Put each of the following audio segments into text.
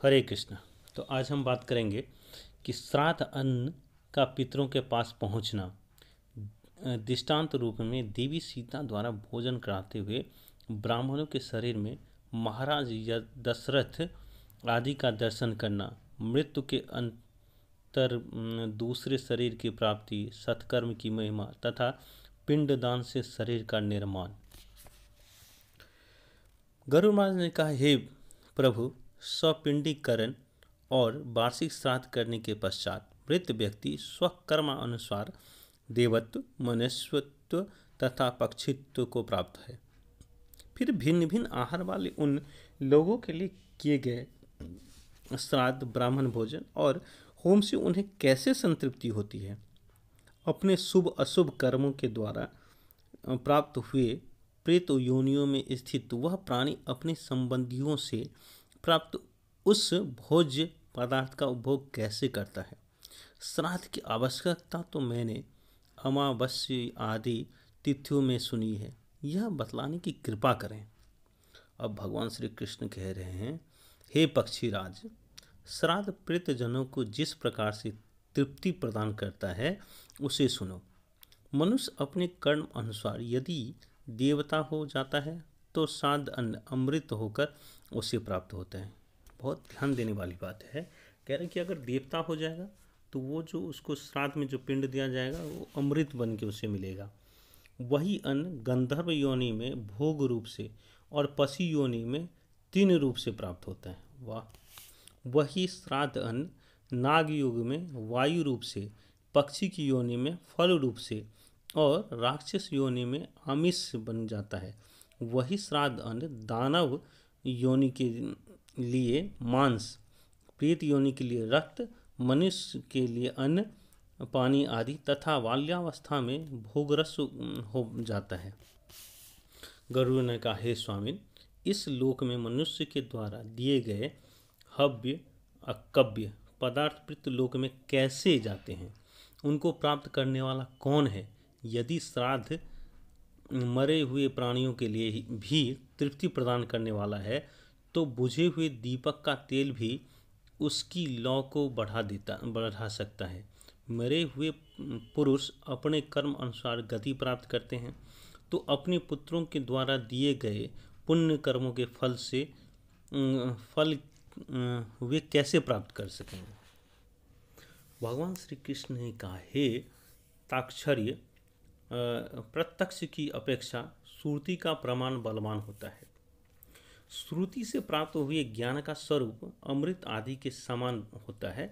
हरे कृष्ण। तो आज हम बात करेंगे कि श्राद्ध अन्न का पितरों के पास पहुंचना। दृष्टांत रूप में देवी सीता द्वारा भोजन कराते हुए ब्राह्मणों के शरीर में महाराज दशरथ आदि का दर्शन करना, मृत्यु के अंतर दूसरे शरीर की प्राप्ति, सत्कर्म की महिमा तथा पिंडदान से शरीर का निर्माण। गरुड़ महाराज ने कहा, हे प्रभु, स्वपिंडीकरण और वार्षिक श्राद्ध करने के पश्चात मृत व्यक्ति स्वकर्मानुसार देवत्व, मनुष्यत्व तथा पक्षित्व को प्राप्त है। फिर भिन्न भिन्न आहार वाले उन लोगों के लिए किए गए श्राद्ध, ब्राह्मण भोजन और होम से उन्हें कैसे संतृप्ति होती है। अपने शुभ अशुभ कर्मों के द्वारा प्राप्त हुए प्रेत योनियों में स्थित वह प्राणी अपने संबंधियों से प्राप्त उस भोज्य पदार्थ का उपभोग कैसे करता है। श्राद्ध की आवश्यकता तो मैंने अमावस्या आदि तिथियों में सुनी है, यह बतलाने की कृपा करें। अब भगवान श्री कृष्ण कह रहे हैं, हे पक्षीराज, श्राद्ध प्रेतजनों को जिस प्रकार से तृप्ति प्रदान करता है उसे सुनो। मनुष्य अपने कर्म अनुसार यदि देवता हो जाता है तो श्राद्ध अन्न अमृत होकर उसे प्राप्त होता है। बहुत ध्यान देने वाली बात है। कह रहे हैं कि अगर देवता हो जाएगा तो वो जो उसको श्राद्ध में जो पिंड दिया जाएगा वो अमृत बन के उसे मिलेगा। वही अन्न गंधर्व योनि में भोग रूप से और पशु योनि में तीन रूप से प्राप्त होता है। वाह! वही श्राद्ध अन्न नाग युग में वायु रूप से, पक्षी की योनि में फल रूप से और राक्षस योनि में आमिष बन जाता है। वही श्राद्ध अन्न दानव योनि के लिए मांस, प्रेत योनि के लिए रक्त, मनुष्य के लिए अन्न, पानी आदि तथा बाल्यावस्था में भोगरस हो जाता है। गरुड़ ने कहा, हे स्वामिन, इस लोक में मनुष्य के द्वारा दिए गए हव्य अकव्य पदार्थ प्रेत लोक में कैसे जाते हैं, उनको प्राप्त करने वाला कौन है। यदि श्राद्ध मरे हुए प्राणियों के लिए भी तृप्ति प्रदान करने वाला है तो बुझे हुए दीपक का तेल भी उसकी लौ को बढ़ा सकता है। मरे हुए पुरुष अपने कर्म अनुसार गति प्राप्त करते हैं तो अपने पुत्रों के द्वारा दिए गए पुण्य कर्मों के फल वे कैसे प्राप्त कर सकेंगे। भगवान श्री कृष्ण ने कहा, हे ताक्षर्य, प्रत्यक्ष की अपेक्षा श्रुति का प्रमाण बलवान होता है। श्रुति से प्राप्त हुए ज्ञान का स्वरूप अमृत आदि के समान होता है।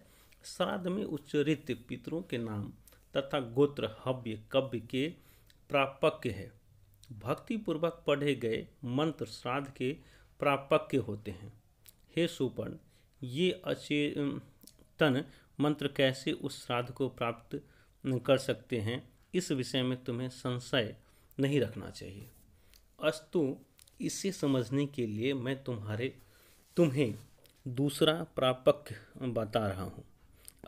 श्राद्ध में उच्चरित पितरों के नाम तथा गोत्र हव्य कव्य के प्रापक्य है। भक्ति पूर्वक पढ़े गए मंत्र श्राद्ध के प्रापक्य होते हैं। हे सुपर्ण, ये अचेतन मंत्र कैसे उस श्राद्ध को प्राप्त कर सकते हैं, इस विषय में तुम्हें संशय नहीं रखना चाहिए। अस्तु, इसे समझने के लिए मैं तुम्हें दूसरा प्रापक्य बता रहा हूँ।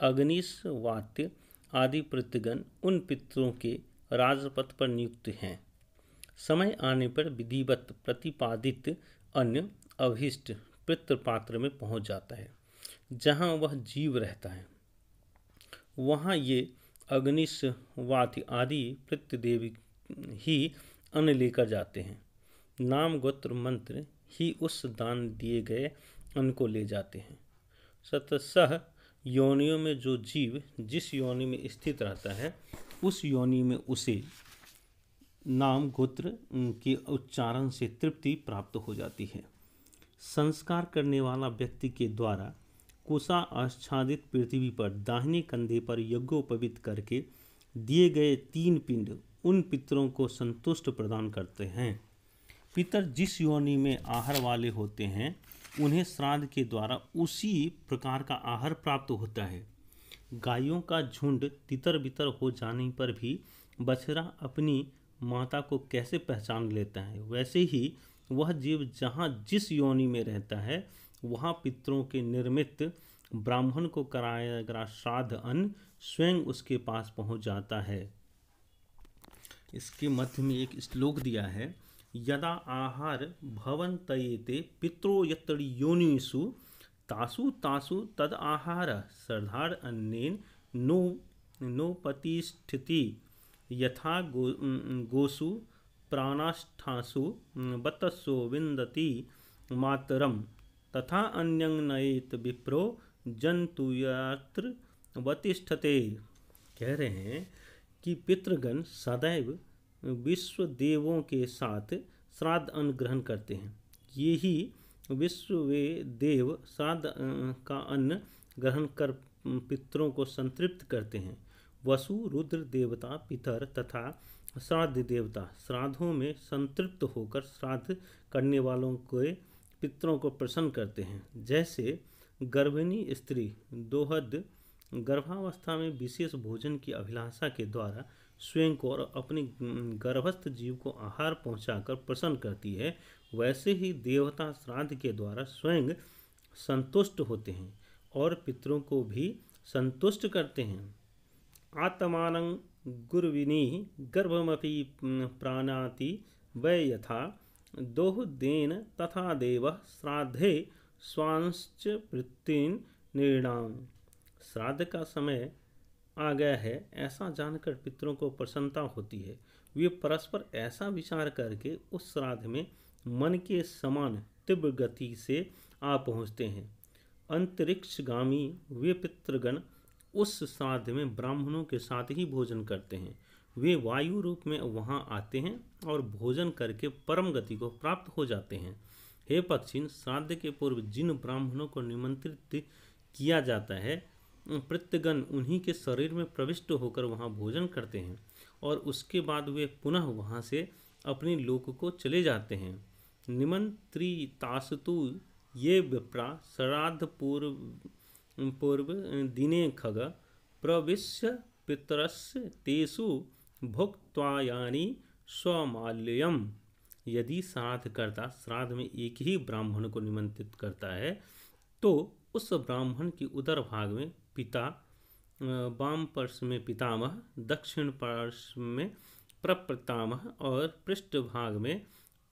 अग्निश, वात्य आदि पितृगण उन पितरों के राजपथ पर नियुक्त हैं। समय आने पर विधिवत प्रतिपादित अन्न अभीष्ट पितृपात्र में पहुँच जाता है। जहाँ वह जीव रहता है वहाँ ये अग्निश, वात्य आदि पितृदेव ही अन्न लेकर जाते हैं। नाम गोत्र मंत्र ही उस दान दिए गए अन्न को ले जाते हैं। सतसह योनियों में जो जीव जिस योनि में स्थित रहता है उस योनि में उसे नाम गोत्र के उच्चारण से तृप्ति प्राप्त हो जाती है। संस्कार करने वाला व्यक्ति के द्वारा कुशा आच्छादित पृथ्वी पर दाहिने कंधे पर यज्ञोपवीत करके दिए गए 3 पिंड उन पितरों को संतुष्ट प्रदान करते हैं। पितर जिस योनि में आहार वाले होते हैं उन्हें श्राद्ध के द्वारा उसी प्रकार का आहार प्राप्त होता है। गायों का झुंड तितर बितर हो जाने पर भी बछड़ा अपनी माता को कैसे पहचान लेता है, वैसे ही वह जीव जहाँ जिस योनि में रहता है वहाँ पितरों के निर्मित ब्राह्मण को कराया गया श्राद्ध अन्न स्वयं उसके पास पहुँच जाता है। इसके मध्य में एक श्लोक दिया है, यदा आहार भवन्तयेते पित्रो यत्र योनिषु तासु तासु तद आहार श्रद्धार अन्नेन नो नोपतिष्ठति यथा गोसु प्राणाष्ठासु बतसो विन्दति मातरम तथा अन्यं नयेत विप्रो जन्तुयत्र वतिष्ठते। कह रहे हैं कि पितृगण सदैव विश्व देवों के साथ श्राद्ध अन्न ग्रहण करते हैं। ये ही विश्व वे देव श्राद्ध का अन्न ग्रहण कर पितरों को संतृप्त करते हैं। वसु रुद्र देवता पितर तथा श्राद्ध देवता श्राद्धों में संतृप्त होकर श्राद्ध करने वालों के पितरों को प्रसन्न करते हैं। जैसे गर्भिणी स्त्री दोहद गर्भावस्था में विशेष भोजन की अभिलाषा के द्वारा स्वयं को और अपने गर्भस्थ जीव को आहार पहुंचाकर प्रसन्न करती है, वैसे ही देवता श्राद्ध के द्वारा स्वयं संतुष्ट होते हैं और पितरों को भी संतुष्ट करते हैं। आत्मानं गुरुविनी गर्भमपि प्राणाति वै यथा दोहदेन तथा देव श्राद्धे स्वांश्च वृत्तिन निर्णाम। श्राद्ध का समय आ गया है ऐसा जानकर पितरों को प्रसन्नता होती है। वे परस्पर ऐसा विचार करके उस श्राद्ध में मन के समान तीव्र गति से आ पहुँचते हैं। अंतरिक्षगामी वे पितृगण उस श्राद्ध में ब्राह्मणों के साथ ही भोजन करते हैं। वे वायु रूप में वहां आते हैं और भोजन करके परम गति को प्राप्त हो जाते हैं। हे पक्षिन, श्राद्ध के पूर्व जिन ब्राह्मणों को निमंत्रित किया जाता है, पितृगण उन्हीं के शरीर में प्रविष्ट होकर वहां भोजन करते हैं और उसके बाद वे पुनः वहां से अपने लोक को चले जाते हैं। निमंत्रितास्तु ये विप्रा श्राद्ध पूर्व दिने खग प्रविश्य पितरस्य तेषु भुक्त्वायानि स्वमाल्यम। यदि श्राद्धकर्ता श्राद्ध में एक ही ब्राह्मण को निमंत्रित करता है तो उस ब्राह्मण की उदर भाग में पिता, वाम पार्श्व में पितामह, दक्षिण पार्श्व में प्रपितामह और पृष्ठ भाग में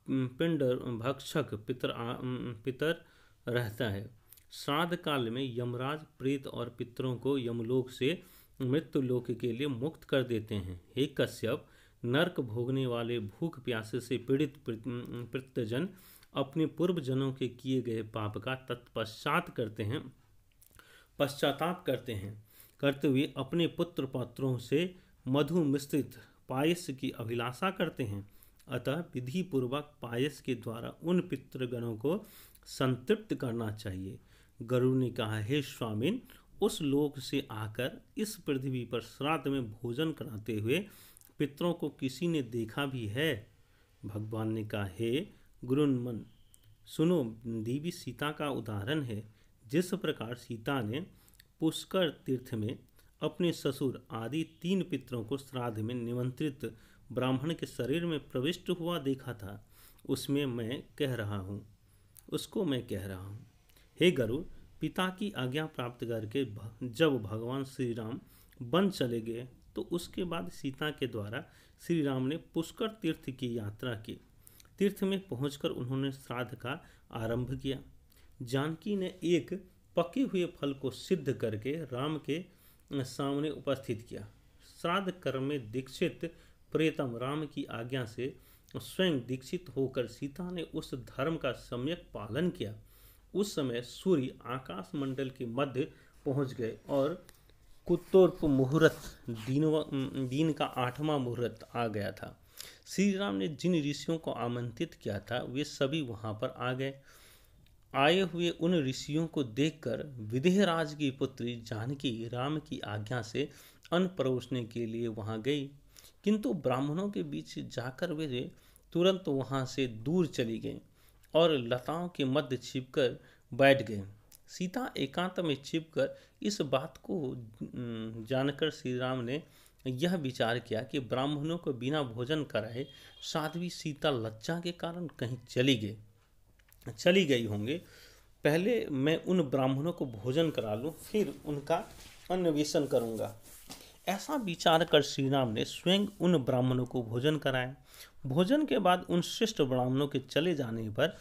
पिंड भक्षक पितर रहता है। श्राद्ध काल में यमराज प्रेत और पितरों को यमलोक से मृत्यु लोक के लिए मुक्त कर देते हैं। हे कश्यप, नरक भोगने वाले भूख प्यासे से पीड़ित पितृजन अपने पूर्व जनों के किए गए पाप का पश्चाताप करते हुए अपने पुत्र पौत्रों से मधु मिश्रित पायस की अभिलाषा करते हैं। अतः विधि पूर्वक पायस के द्वारा उन पितृगणों को संतृप्त करना चाहिए। गरुड़ ने कहा, हे स्वामिन, उस लोक से आकर इस पृथ्वी पर श्राद्ध में भोजन कराते हुए पितरों को किसी ने देखा भी है? भगवान ने कहा, हे गुरुन्मन, सुनो, देवी सीता का उदाहरण है। जिस प्रकार सीता ने पुष्कर तीर्थ में अपने ससुर आदि 3 पितरों को श्राद्ध में निमंत्रित ब्राह्मण के शरीर में प्रविष्ट हुआ देखा था, उसको मैं कह रहा हूँ। हे गरुड़, पिता की आज्ञा प्राप्त करके जब भगवान श्री राम वन चले गए तो उसके बाद सीता के द्वारा श्री राम ने पुष्कर तीर्थ की यात्रा की। तीर्थ में पहुंचकर उन्होंने श्राद्ध का आरंभ किया। जानकी ने एक पके हुए फल को सिद्ध करके राम के सामने उपस्थित किया। श्राद्ध कर्म में दीक्षित प्रेतम राम की आज्ञा से स्वयं दीक्षित होकर सीता ने उस धर्म का सम्यक पालन किया। उस समय सूर्य आकाश मंडल के मध्य पहुंच गए और कुत्तोर्प मुहूर्त दिन का 8वां मुहूर्त आ गया था। श्री राम ने जिन ऋषियों को आमंत्रित किया था वे सभी वहां पर आ गए। आए हुए उन ऋषियों को देखकर विदेहराज की पुत्री जानकी राम की आज्ञा से अन्न परोसने के लिए वहां गई, किंतु ब्राह्मणों के बीच जाकर वे तुरंत वहां से दूर चली गईं और लताओं के मध्य छिपकर बैठ गए। सीता एकांत में छिपकर इस बात को जानकर श्री राम ने यह विचार किया कि ब्राह्मणों को बिना भोजन कराए साध्वी सीता लज्जा के कारण कहीं चली गई होंगे। पहले मैं उन ब्राह्मणों को भोजन करा लूं, फिर उनका अन्वेषण करूंगा। ऐसा विचार कर श्री राम ने स्वयं उन ब्राह्मणों को भोजन कराया। भोजन के बाद उन श्रेष्ठ ब्राह्मणों के चले जाने पर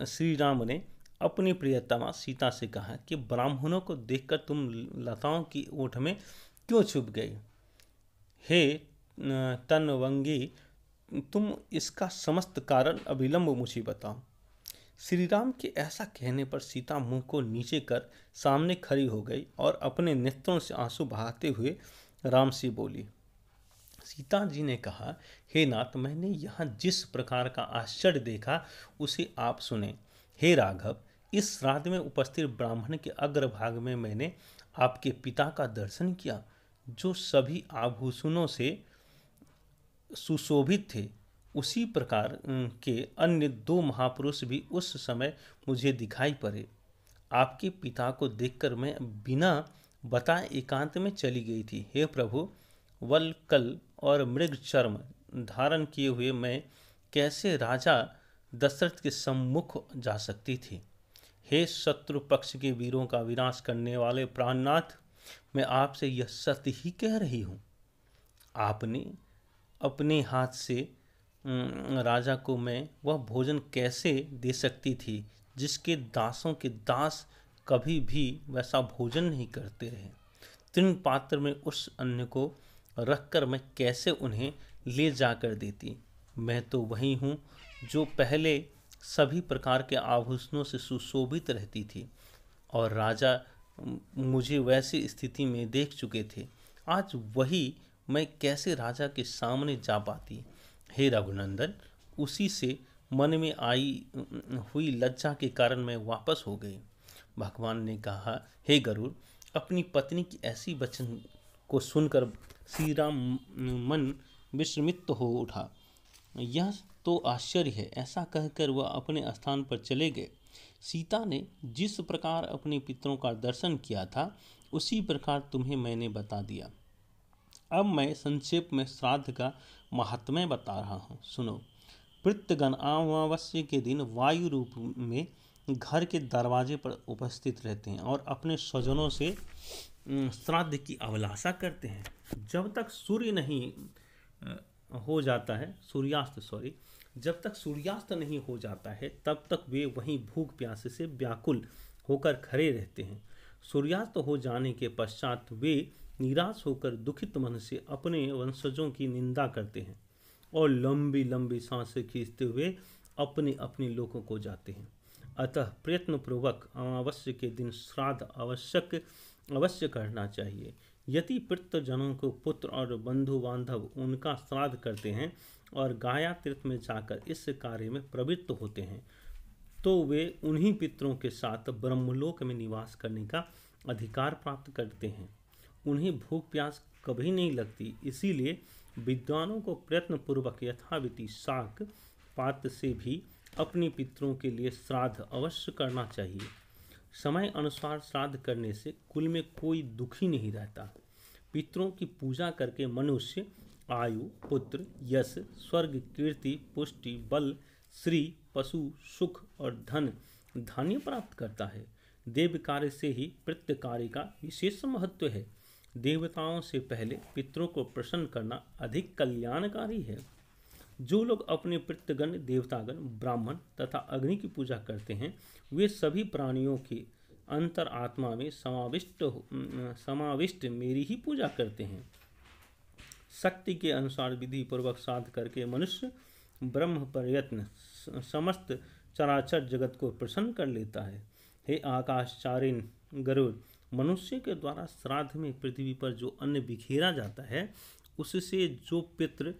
श्री राम ने अपनी प्रियतमा सीता से कहा कि ब्राह्मणों को देखकर तुम लताओं की ओट में क्यों छुप गई? हे तनवंगी, तुम इसका समस्त कारण अविलंब मुझे बताओ। श्री राम के ऐसा कहने पर सीता मुंह को नीचे कर सामने खड़ी हो गई और अपने नेत्रों से आंसू बहाते हुए राम से बोली। सीता जी ने कहा, हे नाथ, मैंने यहाँ जिस प्रकार का आश्चर्य देखा उसे आप सुने। हे राघव, इस श्राद्ध में उपस्थित ब्राह्मण के अग्रभाग में मैंने आपके पिता का दर्शन किया, जो सभी आभूषणों से सुशोभित थे। उसी प्रकार के अन्य दो महापुरुष भी उस समय मुझे दिखाई पड़े। आपके पिता को देखकर मैं बिना बताए एकांत में चली गई थी। हे प्रभु, वल्कल और मृग चर्म धारण किए हुए मैं कैसे राजा दशरथ के सम्मुख जा सकती थी? हे शत्रु पक्ष के वीरों का विनाश करने वाले प्राणनाथ, मैं आपसे यह सत्य ही कह रही हूँ। आपने अपने हाथ से राजा को मैं वह भोजन कैसे दे सकती थी जिसके दासों के दास कभी भी वैसा भोजन नहीं करते रहे? तृण पात्र में उस अन्न को रखकर मैं कैसे उन्हें ले जाकर देती? मैं तो वही हूँ जो पहले सभी प्रकार के आभूषणों से सुशोभित रहती थी और राजा मुझे वैसी स्थिति में देख चुके थे। आज वही मैं कैसे राजा के सामने जा पाती? हे रघुनंदन, उसी से मन में आई हुई लज्जा के कारण मैं वापस हो गई। भगवान ने कहा, हे गरुड़, अपनी पत्नी की ऐसी वचन को सुनकर श्री राम मन विस्मित हो उठा। यह तो आश्चर्य है। ऐसा कहकर वह अपने स्थान पर चले गए। सीता ने जिस प्रकार अपने पितरों का दर्शन किया था उसी प्रकार तुम्हें मैंने बता दिया। अब मैं संक्षेप में श्राद्ध का महात्म्य बता रहा हूँ, सुनो। पितृगण अमावस्या के दिन वायु रूप में घर के दरवाजे पर उपस्थित रहते हैं और अपने स्वजनों से श्राद्ध की अभिलाषा करते हैं। जब तक सूर्य नहीं हो जाता है जब तक सूर्यास्त नहीं हो जाता है तब तक वे वहीं भूख प्यास से व्याकुल होकर खड़े रहते हैं। सूर्यास्त हो जाने के पश्चात वे निराश होकर दुखित मन से अपने वंशजों की निंदा करते हैं और लंबी लंबी सांसें खींचते हुए अपने अपने लोकों को जाते हैं। अतः प्रयत्नपूर्वक अमावस्या के दिन श्राद्ध अवश्य करना चाहिए। यदि पितृजनों को पुत्र और बंधु बांधव उनका श्राद्ध करते हैं और गाया तीर्थ में जाकर इस कार्य में प्रवृत्त होते हैं तो वे उन्हीं पितरों के साथ ब्रह्मलोक में निवास करने का अधिकार प्राप्त करते हैं। उन्हें भूख प्यास कभी नहीं लगती। इसीलिए विद्वानों को प्रयत्नपूर्वक यथाविधि शाक पात्र से भी अपने पितरों के लिए श्राद्ध अवश्य करना चाहिए। समय अनुसार श्राद्ध करने से कुल में कोई दुखी नहीं रहता। पितरों की पूजा करके मनुष्य आयु, पुत्र, यश, स्वर्ग, कीर्ति, पुष्टि, बल, श्री, पशु, सुख और धन धान्य प्राप्त करता है। देव कार्य से ही पितृ कार्य का विशेष महत्व है। देवताओं से पहले पितरों को प्रसन्न करना अधिक कल्याणकारी है। जो लोग अपने पितृगण, देवतागण, ब्राह्मण तथा अग्नि की पूजा करते हैं वे सभी प्राणियों की अंतर आत्मा में समाविष्ट मेरी ही पूजा करते हैं। शक्ति के अनुसार विधि पूर्वक साध करके मनुष्य ब्रह्म प्रयत्न समस्त चराचर जगत को प्रसन्न कर लेता है। हे आकाशचारिण गरुड़, मनुष्य के द्वारा श्राद्ध में पृथ्वी पर जो अन्न बिखेरा जाता है उससे जो पितृ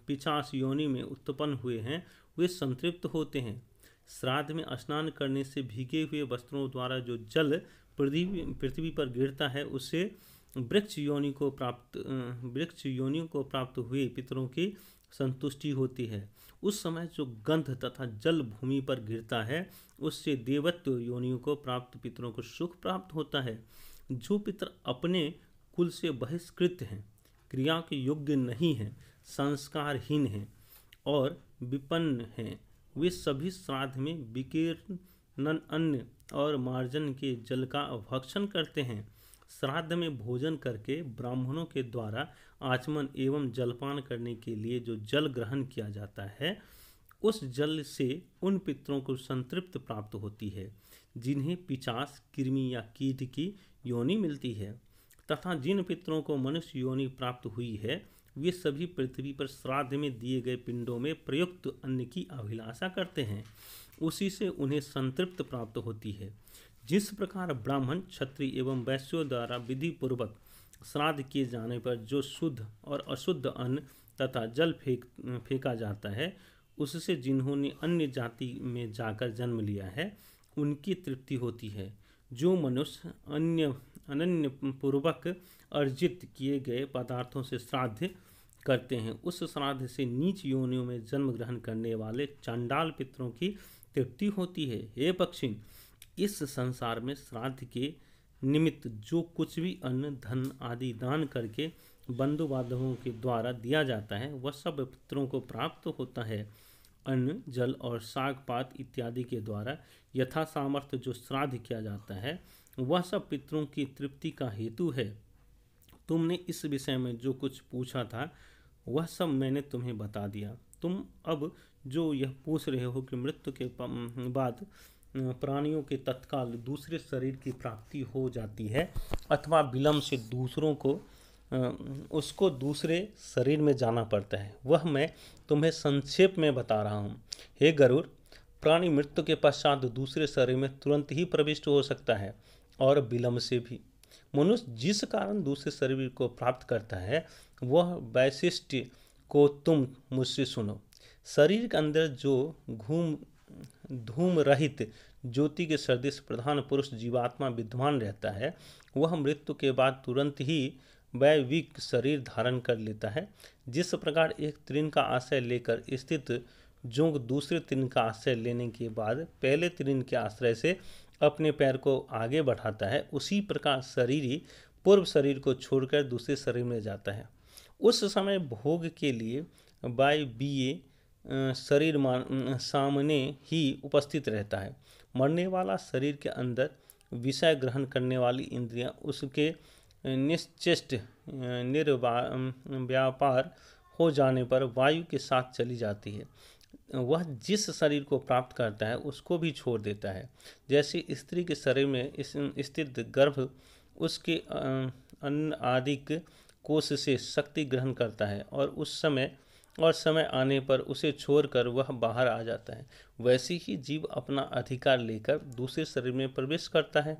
पिशाच योनि में उत्पन्न हुए हैं वे संतृप्त होते हैं। श्राद्ध में स्नान करने से भीगे हुए वस्त्रों द्वारा जो जल पृथ्वी पर गिरता है उससे वृक्ष योनि को प्राप्त हुए पितरों की संतुष्टि होती है। उस समय जो गंध तथा जल भूमि पर गिरता है उससे देवत्व योनियों को प्राप्त पितरों को सुख प्राप्त होता है। जो पितर अपने कुल से बहिष्कृत हैं, क्रिया के योग्य नहीं हैं, संस्कारहीन हैं और विपन्न हैं, वे सभी श्राद्ध में विकीर्ण अन्न और मार्जन के जल का भक्षण करते हैं। श्राद्ध में भोजन करके ब्राह्मणों के द्वारा आचमन एवं जलपान करने के लिए जो जल ग्रहण किया जाता है उस जल से उन पितरों को संतृप्त प्राप्त होती है जिन्हें पिशाच, कृमि या कीट की योनि मिलती है, तथा जिन पितरों को मनुष्य योनि प्राप्त हुई है वे सभी पृथ्वी पर श्राद्ध में दिए गए पिंडों में प्रयुक्त अन्न की अभिलाषा करते हैं, उसी से उन्हें संतृप्त प्राप्त होती है। जिस प्रकार ब्राह्मण, क्षत्रिय एवं वैश्यों द्वारा विधि पूर्वक श्राद्ध किए जाने पर जो शुद्ध और अशुद्ध अन्न तथा जल फेंका जाता है, उससे जिन्होंने अन्य जाति में जाकर जन्म लिया है उनकी तृप्ति होती है। जो मनुष्य अनन्य पूर्वक अर्जित किए गए पदार्थों से श्राद्ध करते हैं, उस श्राद्ध से नीच योनियों में जन्म ग्रहण करने वाले चांडाल पितरों की तृप्ति होती है। हे पक्षी, इस संसार में श्राद्ध के निमित्त जो कुछ भी अन्न, धन आदि दान करके बंधु बांधवों के द्वारा दिया जाता है वह सब पितरों को प्राप्त होता है। अन्न, जल और साग पात इत्यादि के द्वारा यथा सामर्थ्य जो श्राद्ध किया जाता है वह सब पितरों की तृप्ति का हेतु है। तुमने इस विषय में जो कुछ पूछा था वह सब मैंने तुम्हें बता दिया। तुम अब जो यह पूछ रहे हो कि मृत्यु के बाद प्राणियों के तत्काल दूसरे शरीर की प्राप्ति हो जाती है अथवा विलंब से दूसरों को उसको दूसरे शरीर में जाना पड़ता है, वह मैं तुम्हें संक्षेप में बता रहा हूँ। हे गरुड़, प्राणी मृत्यु के पश्चात दूसरे शरीर में तुरंत ही प्रविष्ट हो सकता है और विलंब से भी। मनुष्य जिस कारण दूसरे शरीर को प्राप्त करता है वह वैशिष्ट्य को तुम मुझसे सुनो। शरीर के अंदर जो धूम रहित ज्योति के सदृश प्रधान पुरुष जीवात्मा विद्यमान रहता है वह मृत्यु के बाद तुरंत ही वैविक शरीर धारण कर लेता है। जिस प्रकार एक तृण का आश्रय लेकर स्थित जोंक दूसरे तृण का आश्रय लेने के बाद पहले तृण के आश्रय से अपने पैर को आगे बढ़ाता है, उसी प्रकार शरीर ही पूर्व शरीर को छोड़कर दूसरे शरीर में जाता है। उस समय भोग के लिए वायवीय शरीर सामने ही उपस्थित रहता है। मरने वाला शरीर के अंदर विषय ग्रहण करने वाली इंद्रियां उसके निश्चेष्ट निर्व्यापार हो जाने पर वायु के साथ चली जाती है। वह जिस शरीर को प्राप्त करता है उसको भी छोड़ देता है। जैसे स्त्री के शरीर में स्थित गर्भ उसके अन्न आदिक कोष से शक्ति ग्रहण करता है और समय आने पर उसे छोड़कर वह बाहर आ जाता है, वैसे ही जीव अपना अधिकार लेकर दूसरे शरीर में प्रवेश करता है।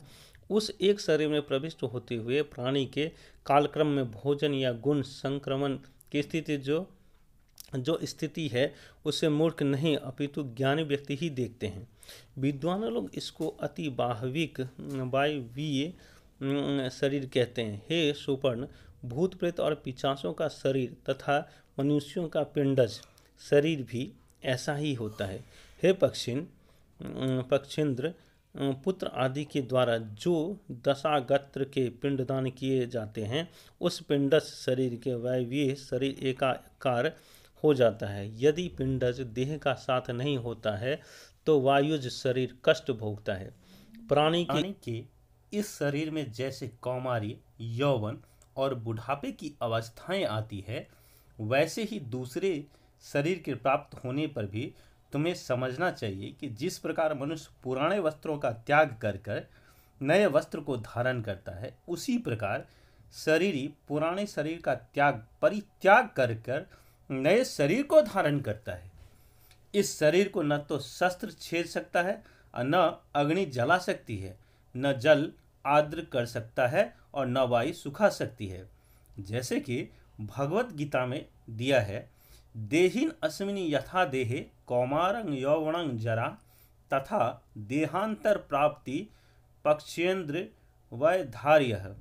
उस एक शरीर में प्रविष्ट होते हुए प्राणी के कालक्रम में भोजन या गुण संक्रमण की स्थिति जो स्थिति है उसे मूर्ख नहीं अपितु ज्ञानी व्यक्ति ही देखते हैं। विद्वान लोग इसको अति वायवीय शरीर कहते हैं। हे सुपर्ण, भूत प्रेत और पिशाचों का शरीर तथा मनुष्यों का पिंडज शरीर भी ऐसा ही होता है। हे पक्षींद्र, पुत्र आदि के द्वारा जो दशागत्र के पिंडदान किए जाते हैं उस पिंडज शरीर के वायवीय शरीर एकाकार हो जाता है। यदि पिंडज देह का साथ नहीं होता है तो वायुज शरीर कष्ट भोगता है। प्राणी के इस शरीर में जैसे कौमारी, यौवन और बुढ़ापे की अवस्थाएं आती है, वैसे ही दूसरे शरीर के प्राप्त होने पर भी तुम्हें समझना चाहिए कि जिस प्रकार मनुष्य पुराने वस्त्रों का त्याग कर कर नए वस्त्र को धारण करता है, उसी प्रकार शरीरी पुराने शरीर का परित्याग कर कर नए शरीर को धारण करता है। इस शरीर को न तो शस्त्र छेद सकता है और न अग्नि जला सकती है, न जल आर्द्र कर सकता है और न वायु सुखा सकती है। जैसे कि भगवत गीता में दिया है, देहिन अस्मिनि यथा देहे कौमारं यौवनं जरा तथा देहांतर प्राप्ति पक्षेन्द्र वैधार्यः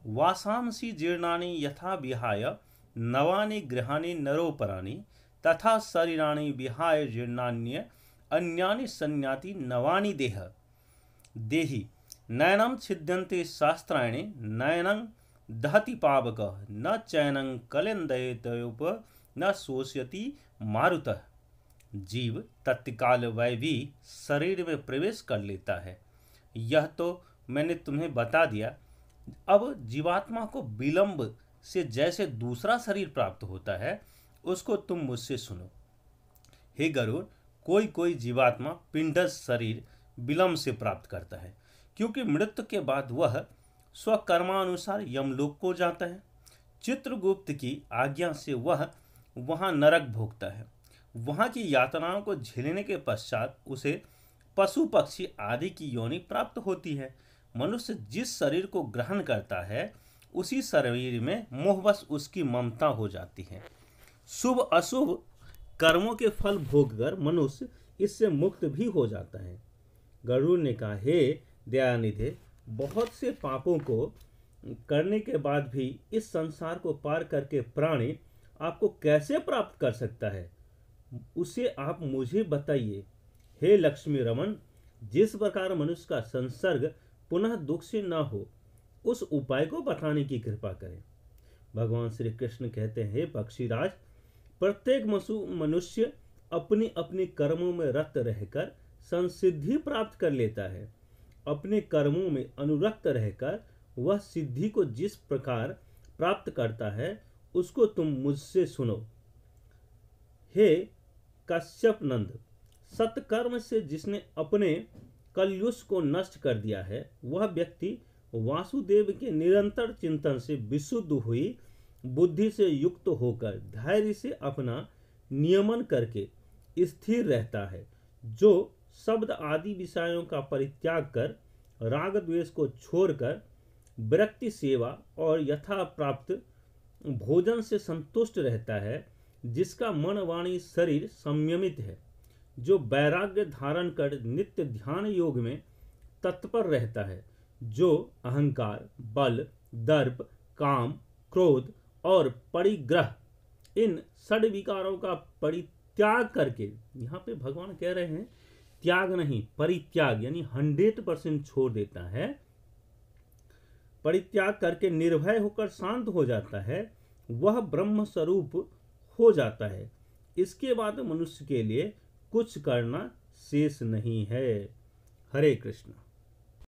वासांसि जीर्णानि यथा विहाय नवानि गृहाणि नरोपराणि तथा शरीराणि विहाय जीर्णान्य अन्यानि संयाति नवानि देहि नयनं छिद्यन्ते शास्त्राणि नयनं दहति पावकः न चैनं कलेन्दयेतोप न शोष्यति मारुतः। जीव तत्काल वैवी शरीर में प्रवेश कर लेता है। यह तो मैंने तुम्हें बता दिया। अब जीवात्मा को विलंब से जैसे दूसरा शरीर प्राप्त होता है उसको तुम मुझसे सुनो। हे गरुड़, कोई कोई जीवात्मा पिंडज शरीर विलंब से प्राप्त करता है, क्योंकि मृत्यु के बाद वह स्वकर्मानुसार यमलोक को जाता है। चित्रगुप्त की आज्ञा से वह वहां नरक भोगता है। वहां की यातनाओं को झेलने के पश्चात उसे पशु पक्षी आदि की योनि प्राप्त होती है। मनुष्य जिस शरीर को ग्रहण करता है उसी शरीर में मोहवश उसकी ममता हो जाती है। शुभ अशुभ कर्मों के फल भोगकर मनुष्य इससे मुक्त भी हो जाता है। गरुड़ ने कहा, हे दयानिधे, बहुत से पापों को करने के बाद भी इस संसार को पार करके प्राणी आपको कैसे प्राप्त कर सकता है, उसे आप मुझे बताइए। हे लक्ष्मी रमन, जिस प्रकार मनुष्य का संसर्ग पुनः दुख से न हो उस उपाय को बताने की कृपा करें। भगवान श्री कृष्ण कहते हैं, हे पक्षीराज, प्रत्येक मनुष्य अपनी अपनी कर्मों में रत रहकर संसिद्धि प्राप्त कर लेता है। अपने कर्मों में अनुरक्त रहकर वह सिद्धि को जिस प्रकार प्राप्त करता है उसको तुम मुझसे सुनो। हे कश्यप नंद, सत्कर्म से जिसने अपने कलयुष को नष्ट कर दिया है वह व्यक्ति वासुदेव के निरंतर चिंतन से विशुद्ध हुई बुद्धि से युक्त होकर धैर्य से अपना नियमन करके स्थिर रहता है। जो शब्द आदि विषयों का परित्याग कर राग द्वेष को छोड़कर विरक्ति सेवा और यथा प्राप्त भोजन से संतुष्ट रहता है, जिसका मन वाणी शरीर संयमित है, जो वैराग्य धारण कर नित्य ध्यान योग में तत्पर रहता है, जो अहंकार, बल, दर्प, काम, क्रोध और परिग्रह इन षड विकारों का परित्याग करके, यहाँ पे भगवान कह रहे हैं त्याग नहीं परित्याग, यानी 100% छोड़ देता है, परित्याग करके निर्भय होकर शांत हो जाता है, वह ब्रह्म स्वरूप हो जाता है। इसके बाद मनुष्य के लिए कुछ करना शेष नहीं है। हरे कृष्ण।